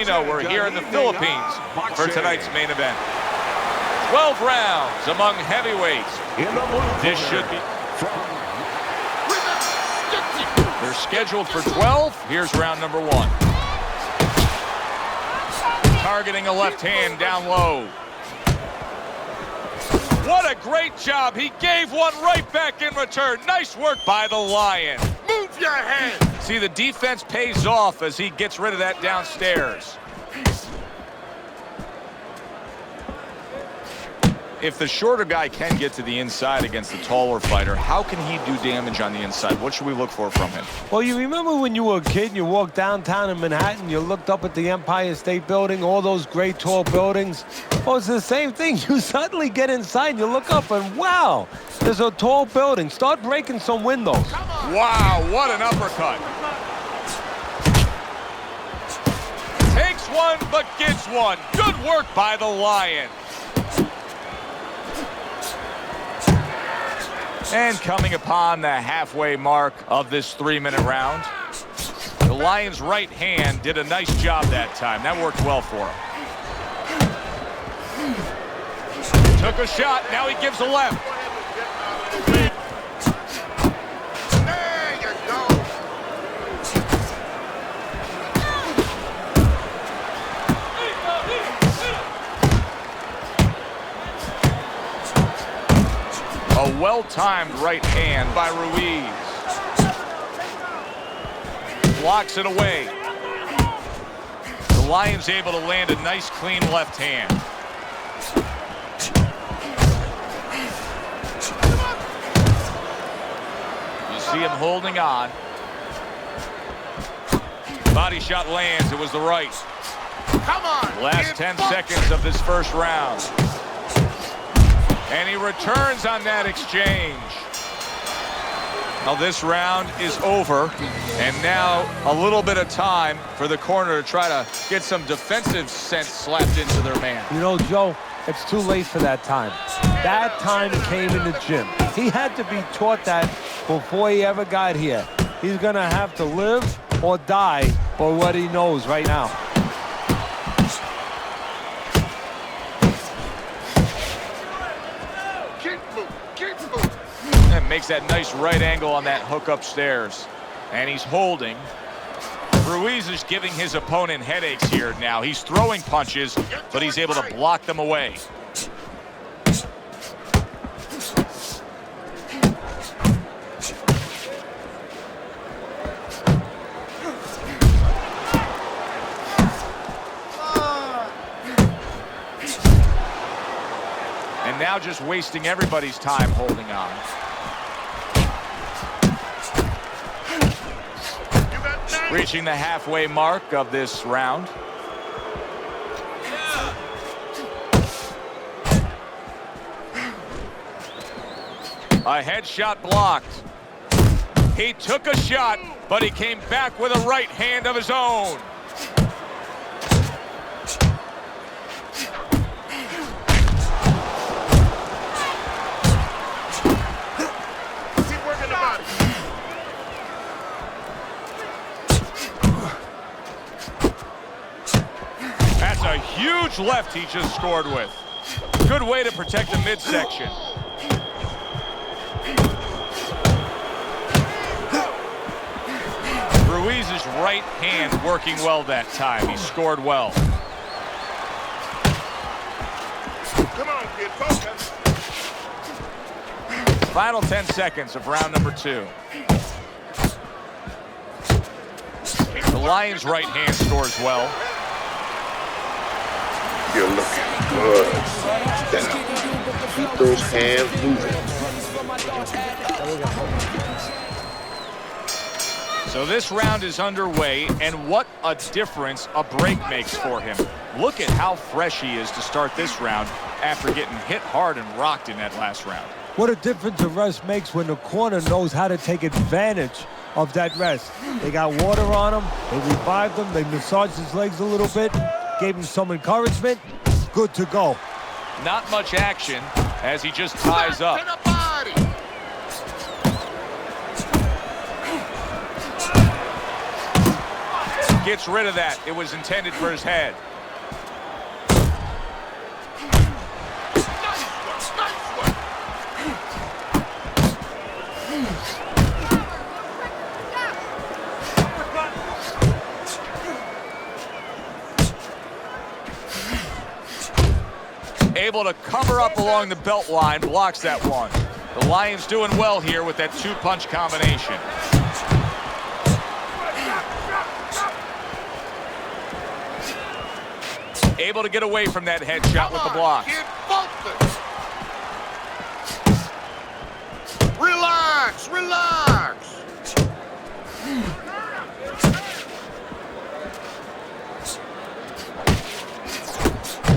Filipino. We're here in the Philippines for tonight's main event. 12 rounds among heavyweights. This should be... They're scheduled for 12. Here's round number 1. Targeting a left hand down low. What a great job. He gave one right back in return. Nice work by the Lion. Move your head. See, the defense pays off as he gets rid of that downstairs. If the shorter guy can get to the inside against the taller fighter, how can he do damage on the inside? What should we look for from him? Well, you remember when you were a kid and you walked downtown in Manhattan, you looked up at the Empire State Building, all those great tall buildings? Well, it's the same thing. You suddenly get inside, you look up, and wow, there's a tall building. Start breaking some windows. Wow, what an uppercut. Takes one, but gets one. Good work by the Lion. And coming upon the halfway mark of this 3-minute round, the Lion's right hand did a nice job that time. That worked well for him. Took a shot, now he gives a left. There you go. A well-timed right hand by Ruiz. Blocks it away. The Lion's able to land a nice, clean left hand. You see him holding on. Body shot lands. It was the right. Come on. Last 10 seconds of this first round. And he returns on that exchange. Now this round is over, and now a little bit of time for the corner to try to get some defensive sense slapped into their man. You know, Joe, it's too late for that time. That time came in the gym. He had to be taught that before he ever got here. He's gonna have to live or die for what he knows right now. And makes that nice right angle on that hook upstairs. And he's holding. Ruiz is giving his opponent headaches here now. He's throwing punches, but he's able to block them away. And now just wasting everybody's time holding on. Reaching the halfway mark of this round. A headshot blocked. He took a shot, but he came back with a right hand of his own. A huge left he just scored with. Good way to protect the midsection. Ruiz's right hand working well that time. He scored well. Come on, kid, focus. Final 10 seconds of round number 2. The Lion's right hand scores well. You're looking good. Now, keep those hands moving. So this round is underway, and what a difference a break makes for him. Look at how fresh he is to start this round after getting hit hard and rocked in that last round. What a difference a rest makes when the corner knows how to take advantage of that rest. They got water on him, they revived him, they massaged his legs a little bit, gave him some encouragement. Good to go. Not much action as he just ties up. Gets rid of that. It was intended for his head. Able to cover up along the belt line, blocks that one. The Lions doing well here with that two-punch combination. Able to get away from that headshot with the block. Relax, relax.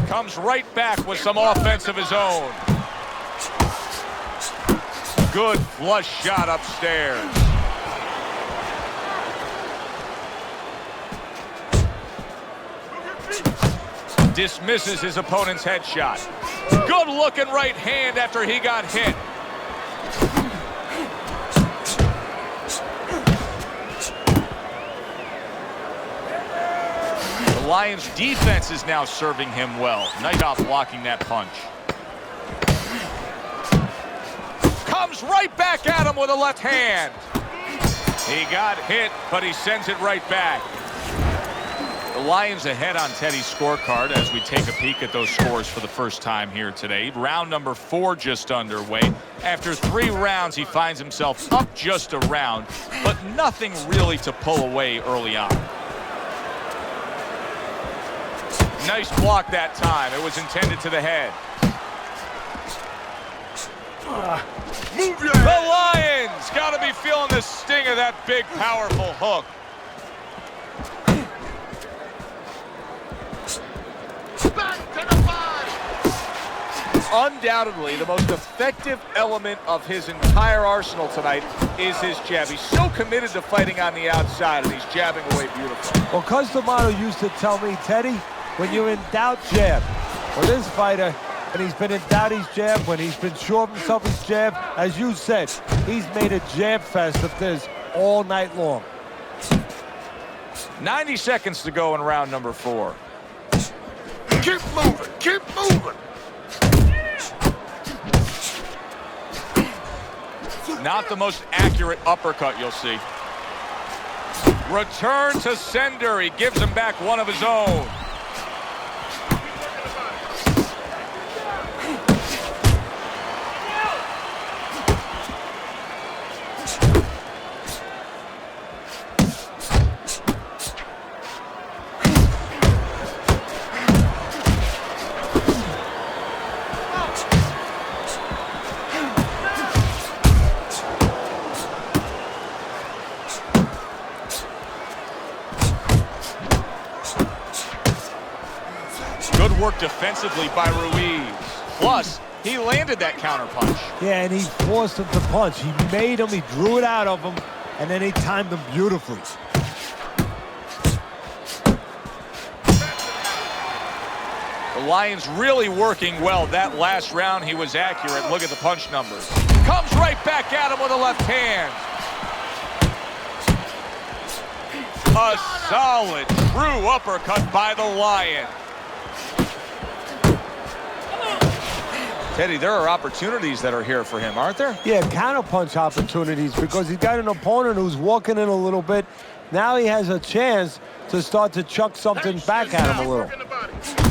Comes right back with some offense of his own. Good flush shot upstairs. Dismisses his opponent's headshot. Good looking right hand after he got hit. The Lions defense is now serving him well. Nice job blocking that punch. Comes right back at him with a left hand. He got hit, but he sends it right back. The Lions ahead on Teddy's scorecard as we take a peek at those scores for the first time here today. Round number 4 just underway. After 3 rounds, he finds himself up just a round, but nothing really to pull away early on. Nice block that time. It was intended to the head. Move your The head. Lions got to be feeling the sting of that big, powerful hook. Back to the body. Undoubtedly, the most effective element of his entire arsenal tonight is his jab. He's so committed to fighting on the outside, and he's jabbing away beautifully. Well, Cus D'Amato used to tell me, Teddy, when you're in doubt, jab. Well, this fighter, when he's been in doubt, he's jab. When he's been sure of himself, he's jab. As you said, he's made a jab fest of this all night long. 90 seconds to go in round number 4. Keep moving, keep moving. Not the most accurate uppercut you'll see. Return to sender. He gives him back one of his own. Good work defensively by Ruiz. Plus, he landed that counterpunch. Yeah, and he forced him to punch. He made him, he drew it out of him, and then he timed him beautifully. The Lions really working well. That last round, he was accurate. Look at the punch numbers. Comes right back at him with a left hand. A solid, true uppercut by the Lion. Teddy, there are opportunities that are here for him, aren't there? Yeah, counterpunch opportunities because he's got an opponent who's walking in a little bit. Now he has a chance to start to chuck something back at him a little.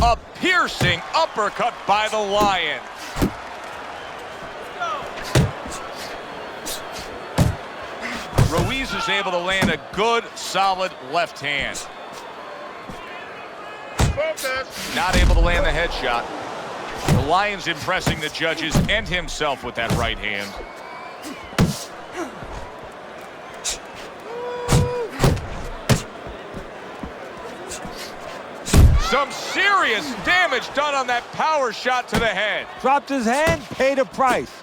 A piercing uppercut by the Lion. Ruiz is able to land a good, solid left hand. Focus. Not able to land the headshot. The Lions impressing the judges and himself with that right hand. Some serious damage done on that power shot to the head. Dropped his hand, paid a price.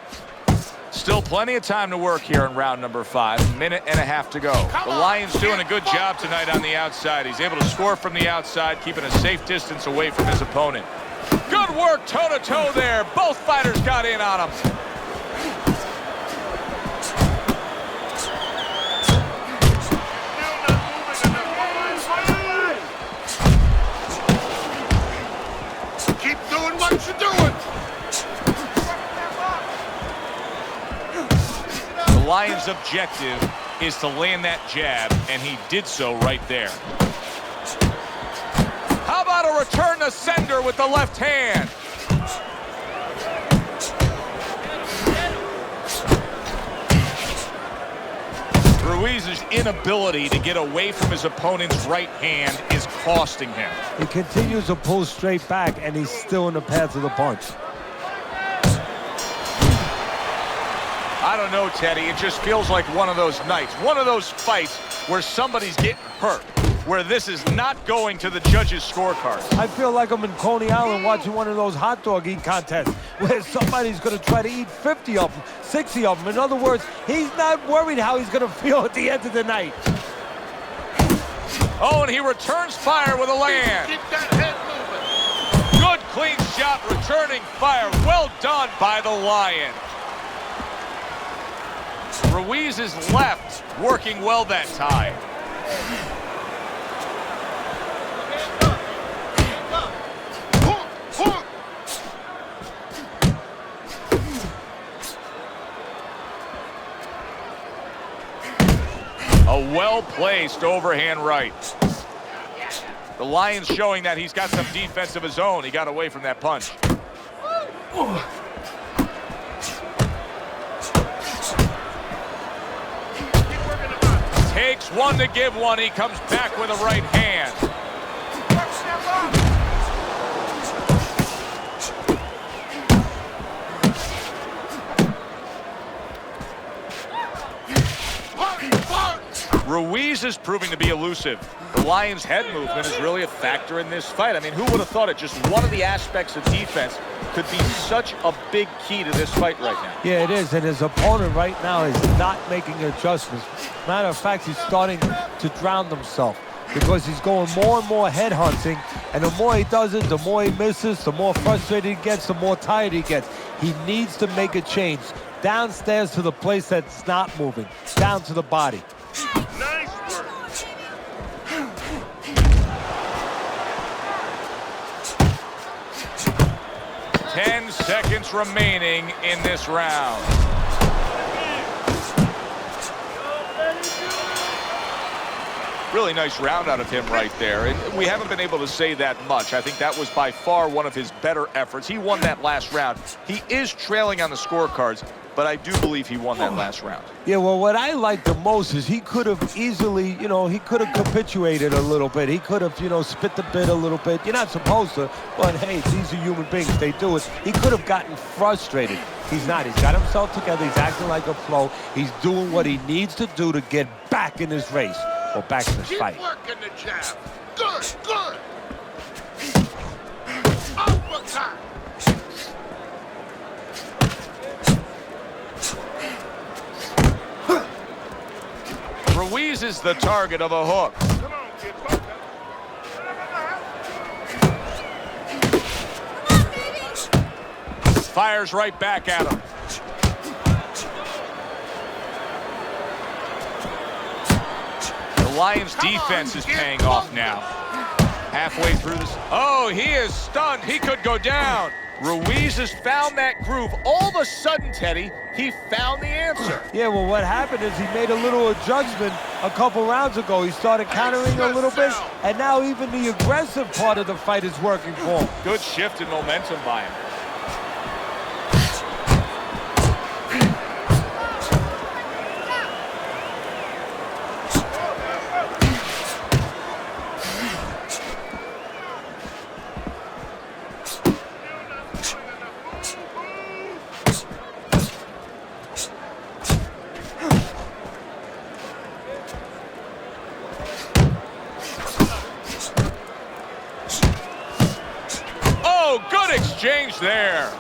Still plenty of time to work here in round number 5. Minute and a half to go. The Lions doing a good job tonight on the outside. He's able to score from the outside, keeping a safe distance away from his opponent. Good work toe-to-toe there. Both fighters got in on him. What you doing? The Lions' objective is to land that jab, and he did so right there. How about a return to sender with the left hand? Ruiz's inability to get away from his opponent's right hand is costing him. He continues to pull straight back, and he's still in the path of the punch. I don't know, Teddy. It just feels like one of those nights, one of those fights where somebody's getting hurt, where this is not going to the judges' scorecard. I feel like I'm in Coney Island watching one of those hot dog eat contests where somebody's going to try to eat 50 of them, 60 of them. In other words, he's not worried how he's going to feel at the end of the night. Oh, and he returns fire with a land. Keep that head moving. Good, clean shot, returning fire. Well done by the Lion. Ruiz's left working well that time. A well-placed overhand right. The Lions showing that he's got some defense of his own. He got away from that punch. Takes one to give one. He comes back with a right hand. Ruiz is proving to be elusive. The Lions' head movement is really a factor in this fight. I mean, who would have thought it? Just one of the aspects of defense could be such a big key to this fight right now. Yeah, it is, and his opponent right now is not making adjustments. Matter of fact, he's starting to drown himself because he's going more and more head hunting, and the more he does it, the more he misses, the more frustrated he gets, the more tired he gets. He needs to make a change. Downstairs to the place that's not moving, down to the body. Nice work. 10 seconds remaining in this round. Really nice round out of him right there. And we haven't been able to say that much. I think that was by far one of his better efforts. He won that last round. He is trailing on the scorecards, but I do believe he won that last round. Yeah, well, what I like the most is he could have easily, he could have capitulated a little bit. He could have, spit the bit a little bit. You're not supposed to, but hey, these are human beings. They do it. He could have gotten frustrated. He's not. He's got himself together. He's acting like a pro. He's doing what he needs to do to get back in this race or back in this fight. Keep working the jab. Good, good. Uppercut. Ruiz is the target of a hook. Come on, kid. Fires right back at him. The Lions' defense is paying off now. Halfway through this. Oh, he is stunned. He could go down. Ruiz has found that groove. All of a sudden, Teddy, he found the answer. Yeah, well, what happened is he made a little adjustment a couple rounds ago. He started countering a little bit, and now even the aggressive part of the fight is working for him. Good shift in momentum by him. Oh, good exchange there.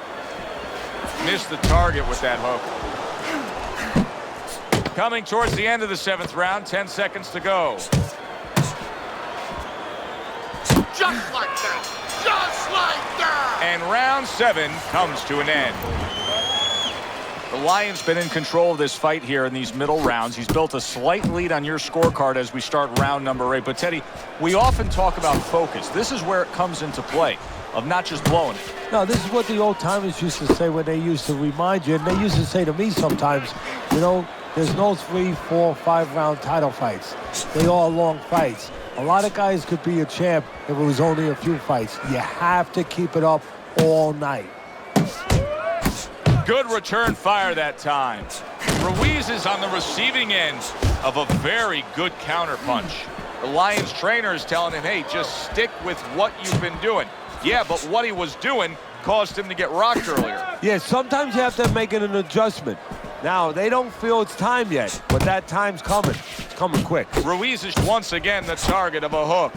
Missed the target with that hook. Coming towards the end of the 7th round, 10 seconds to go. Just like that. Just like that. And round 7 comes to an end. The Lions been in control of this fight here in these middle rounds. He's built a slight lead on your scorecard as we start round number 8. But Teddy, we often talk about focus. This is where it comes into play, of not just blowing it, No, this is what the old timers used to say when they used to remind you, and they used to say to me sometimes, you know, there's no 3, 4, 5-round title fights. They all long fights. A lot of guys could be a champ if it was only a few fights. You have to keep it up all night. Good return fire that time. Ruiz is on the receiving end of a very good counterpunch. The Lions trainer is telling him, hey, just stick with what you've been doing. Yeah, but what he was doing caused him to get rocked earlier. Yeah, sometimes you have to make an adjustment. Now, they don't feel it's time yet, but that time's coming. It's coming quick. Ruiz is once again the target of a hook.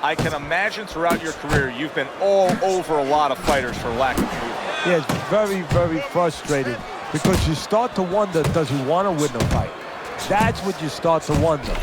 I can imagine throughout your career you've been all over a lot of fighters for lack of movement. Yeah, it's very, very frustrating because you start to wonder, does he want to win the fight? That's what you start to wonder.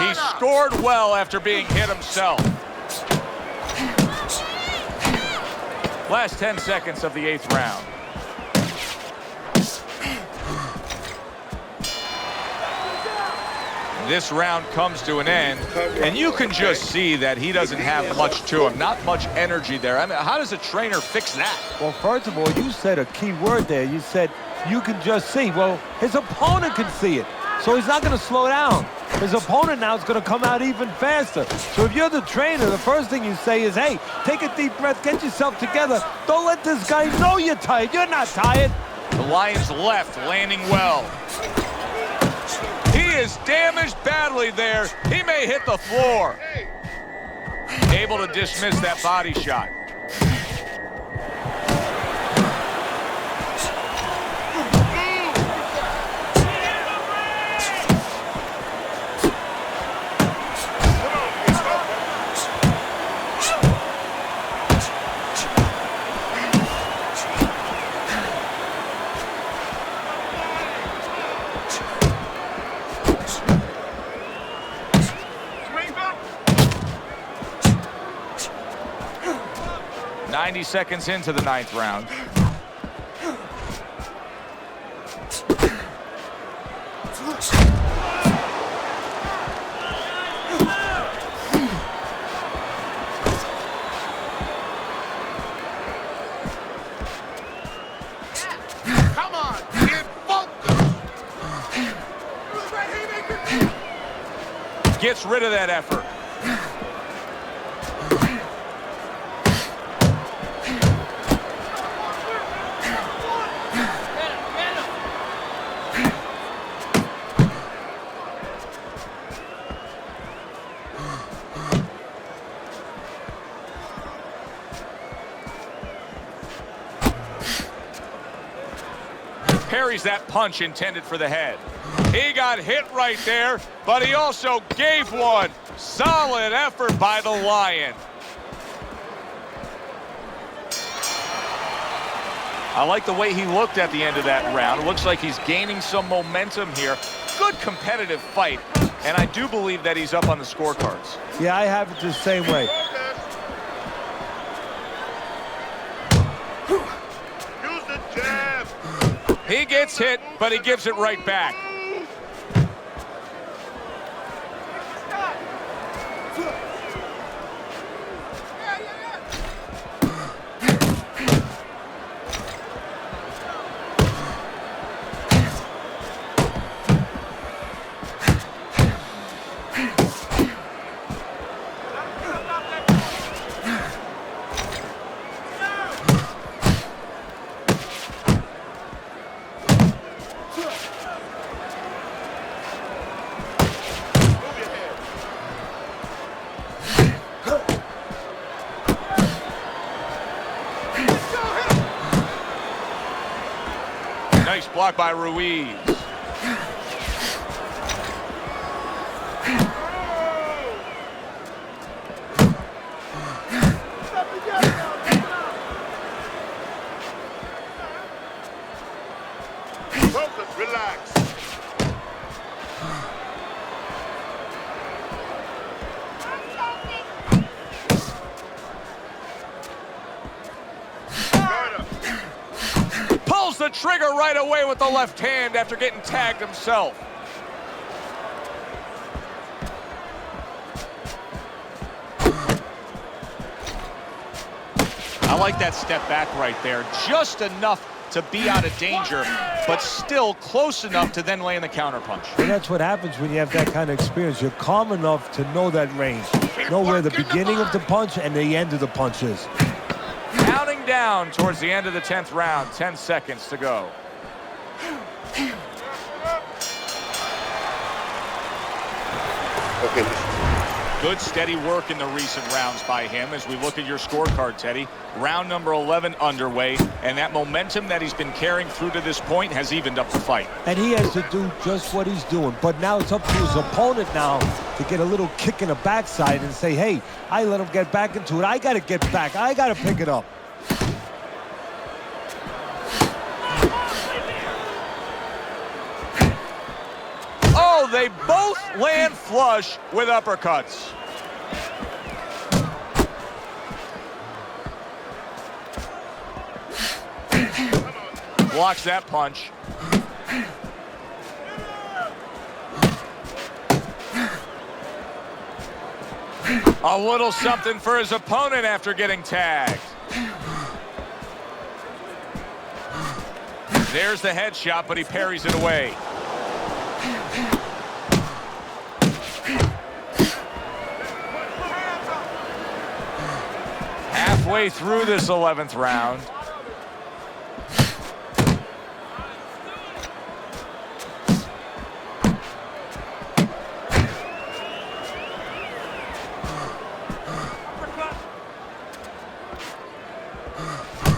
He scored well after being hit himself. Last 10 seconds of the 8th round. This round comes to an end, and you can just see that he doesn't have much to him, not much energy there. I mean, how does a trainer fix that? Well, first of all, you said a key word there. You said you can just see. Well, his opponent can see it, so he's not going to slow down. His opponent now is going to come out even faster. So if you're the trainer, the first thing you say is, hey, take a deep breath, get yourself together. Don't let this guy know you're tired. You're not tired. The Lions left, landing well. He is damaged badly there. He may hit the floor. Able to dismiss that body shot. .90 seconds into the 9th round. Come on, get focused. Gets rid of that effort. Parries that punch intended for the head. He got hit right there, but he also gave one. Solid effort by the Lion. I like the way he looked at the end of that round. It looks like he's gaining some momentum here. Good competitive fight, and I do believe that he's up on the scorecards. Yeah, I have it the same way. Use the jab. He gets hit, but he gives it right back. Nice block by Ruiz. Focus, relax. Pulls the trigger right away with the left hand after getting tagged himself. I like that step back right there. Just enough to be out of danger, but still close enough to then land the counterpunch. And that's what happens when you have that kind of experience. You're calm enough to know that range. Know where the beginning of the punch and the end of the punch is. Counting down towards the end of the 10th round. 10 seconds to go. Okay, listen. Good steady work in the recent rounds by him. As we look at your scorecard, Teddy, round number 11 underway, and that momentum that he's been carrying through to this point has evened up the fight. And he has to do just what he's doing. But now it's up to his opponent now to get a little kick in the backside and say, hey, I let him get back into it. I got to get back. I got to pick it up. Oh, they both land flush with uppercuts. Blocks that punch. A little something for his opponent after getting tagged. There's the headshot, but he parries it away. Halfway through this 11th round.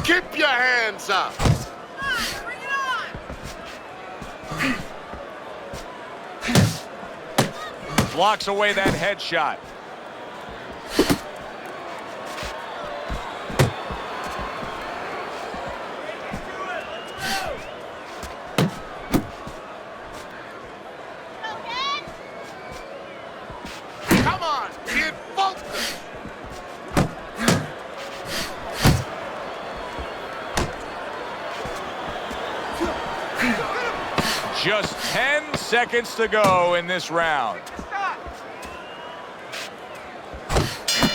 Keep your hands up. Bring it on! Blocks away that headshot. Come on, kid, focus. Just 10 seconds to go in this round.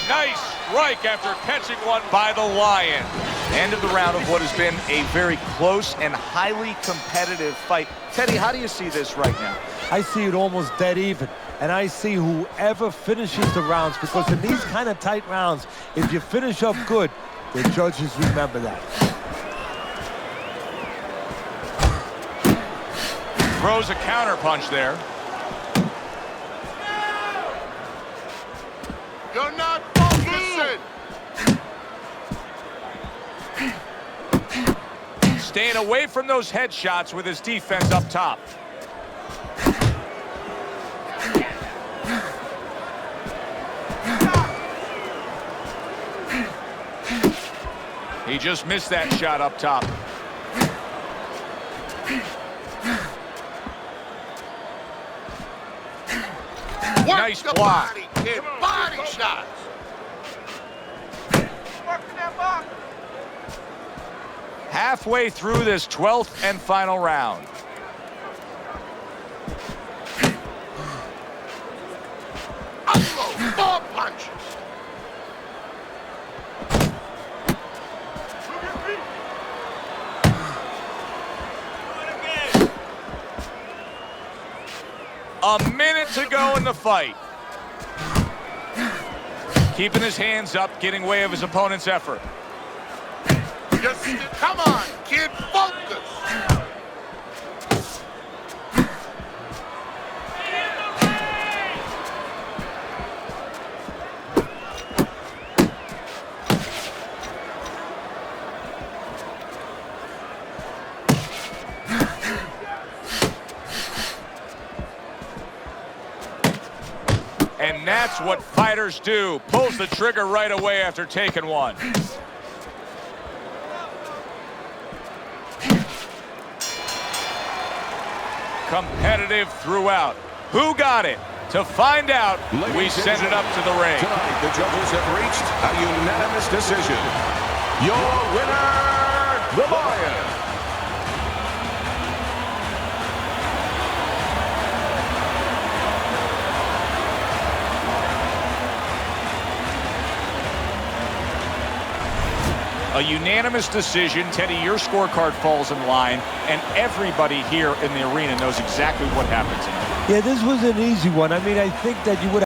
Nice strike after catching one by the Lion. End of the round of what has been a very close and highly competitive fight. Teddy, how do you see this right now? I see it almost dead even. And I see whoever finishes the rounds, because in these kind of tight rounds, if you finish up good, the judges remember that. Throws a counter punch there. You're not focusing. Staying away from those headshots with his defense up top. He just missed that shot up top. Work Nice the block. body, kid. Body shots. Halfway through this 12th and final round. Unload more punches. A minute to go in the fight. Keeping his hands up, getting way of his opponent's effort. Just come on, kid, focus. And that's what fighters do. Pulls the trigger right away after taking one. Competitive throughout. Who got it? To find out, we send it up to the ring. Tonight, the judges have reached a unanimous decision. Your winner, the Lion. A unanimous decision. Teddy, your scorecard falls in line, and everybody here in the arena knows exactly what happens. Yeah, this was an easy one. I mean, I think that you would